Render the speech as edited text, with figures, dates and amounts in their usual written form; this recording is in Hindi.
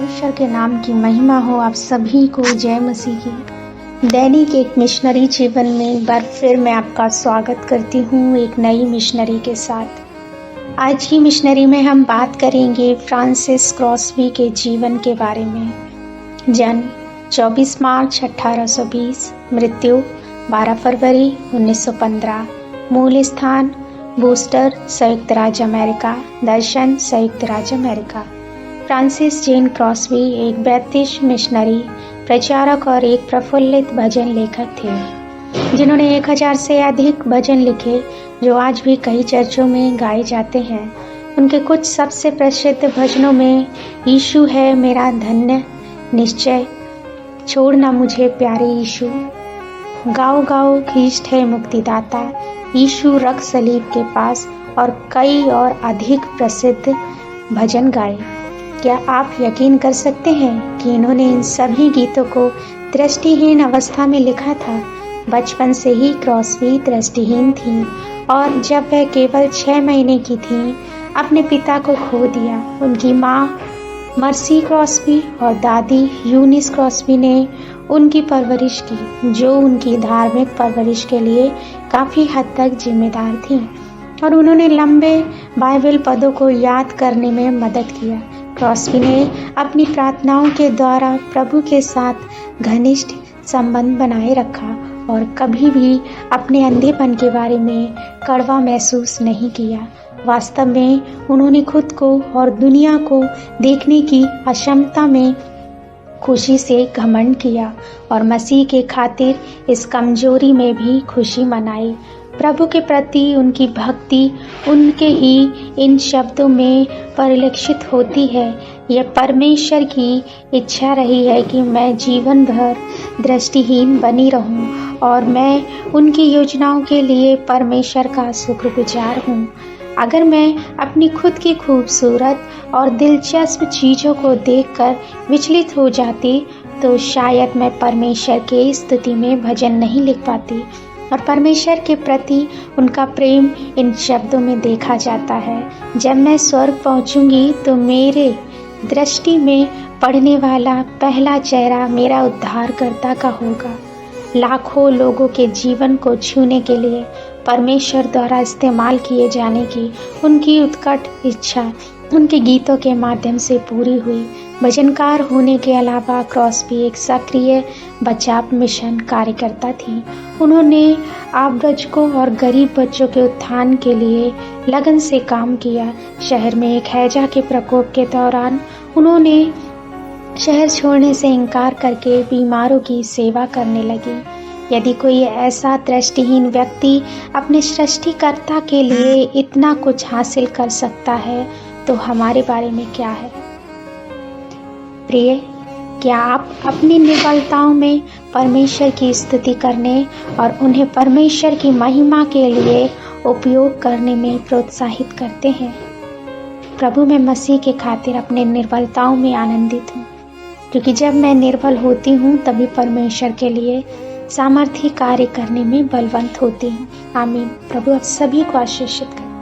ईश्वर के नाम की महिमा हो। आप सभी को जय मसीह की। दैनिक एक मिशनरी जीवन में एक बार फिर मैं आपका स्वागत करती हूँ एक नई मिशनरी के साथ। आज की मिशनरी में हम बात करेंगे फ्रांसिस क्रॉसबी के जीवन के बारे में। जन्म 24 मार्च 1820, मृत्यु 12 फरवरी 1915, मूल स्थान बूस्टर, संयुक्त राज्य अमेरिका, दर्शन, संयुक्त राज्य अमेरिका। फ्रांसिस जेन क्रॉसबी एक बैप्टिस्ट मिशनरी, प्रचारक और एक प्रफुल्लित भजन लेखक थे, जिन्होंने 1000 से अधिक भजन लिखे जो आज भी कई चर्चों में गाए जाते हैं। उनके कुछ सबसे प्रसिद्ध भजनों में यीशु है मेरा धन्य निश्चय, छोड़ना मुझे प्यारे यीशु, गाओ गाओ ख्रीष्ट है मुक्तिदाता, यीशु रख सलीब के पास और कई और अधिक प्रसिद्ध भजन गाए। क्या आप यकीन कर सकते हैं कि इन्होंने इन सभी गीतों को दृष्टिहीन अवस्था में लिखा था। बचपन से ही क्रॉसबी दृष्टिहीन थी और जब वह केवल 6 महीने की थी अपने पिता को खो दिया। उनकी माँ मर्सी क्रॉसबी और दादी यूनिस क्रॉसबी ने उनकी परवरिश की, जो उनकी धार्मिक परवरिश के लिए काफ़ी हद तक जिम्मेदार थी, और उन्होंने लंबे बाइबल पदों को याद करने में मदद किया। क्रॉसबी ने अपनी प्रार्थनाओं के द्वारा प्रभु के साथ घनिष्ठ संबंध बनाए रखा और कभी भी अपने अंधेपन के बारे में कड़वा महसूस नहीं किया। वास्तव में उन्होंने खुद को और दुनिया को देखने की अक्षमता में खुशी से घमंड किया और मसीह के खातिर इस कमजोरी में भी खुशी मनाई। प्रभु के प्रति उनकी भक्ति उनके ही इन शब्दों में परिलक्षित होती है। यह परमेश्वर की इच्छा रही है कि मैं जीवन भर दृष्टिहीन बनी रहूं और मैं उनकी योजनाओं के लिए परमेश्वर का शुक्रगुजार हूं। अगर मैं अपनी खुद की खूबसूरत और दिलचस्प चीज़ों को देखकर विचलित हो जाती तो शायद मैं परमेश्वर के स्तुति में भजन नहीं लिख पाती। और परमेश्वर के प्रति उनका प्रेम इन शब्दों में देखा जाता है। जब मैं स्वर्ग पहुंचूंगी तो मेरे दृष्टि में पड़ने वाला पहला चेहरा मेरा उद्धारकर्ता का होगा। लाखों लोगों के जीवन को छूने के लिए परमेश्वर द्वारा इस्तेमाल किए जाने की उनकी उत्कट इच्छा उनके गीतों के माध्यम से पूरी हुई। भजनकार होने के अलावा क्रॉसबी एक सक्रिय बचाव मिशन कार्यकर्ता थी। उन्होंने आव्रजकों और गरीब बच्चों के उत्थान के लिए लगन से काम किया। शहर में एक हैजा के प्रकोप के दौरान उन्होंने शहर छोड़ने से इनकार करके बीमारों की सेवा करने लगी। यदि कोई ऐसा दृष्टिहीन व्यक्ति अपने सृष्टिकर्ता के लिए इतना कुछ हासिल कर सकता है तो हमारे बारे में क्या है। प्रिय, क्या आप अपनी निर्बलताओं में परमेश्वर की स्तुति करने और उन्हें परमेश्वर की महिमा के लिए उपयोग करने में प्रोत्साहित करते हैं। प्रभु में मसीह के खातिर अपने निर्बलताओं में आनंदित हूँ, क्योंकि जब मैं निर्बल होती हूँ तभी परमेश्वर के लिए सामर्थ्य कार्य करने में बलवंत होती हूँ। आमीन। प्रभु आप सभी को आशीषित करें।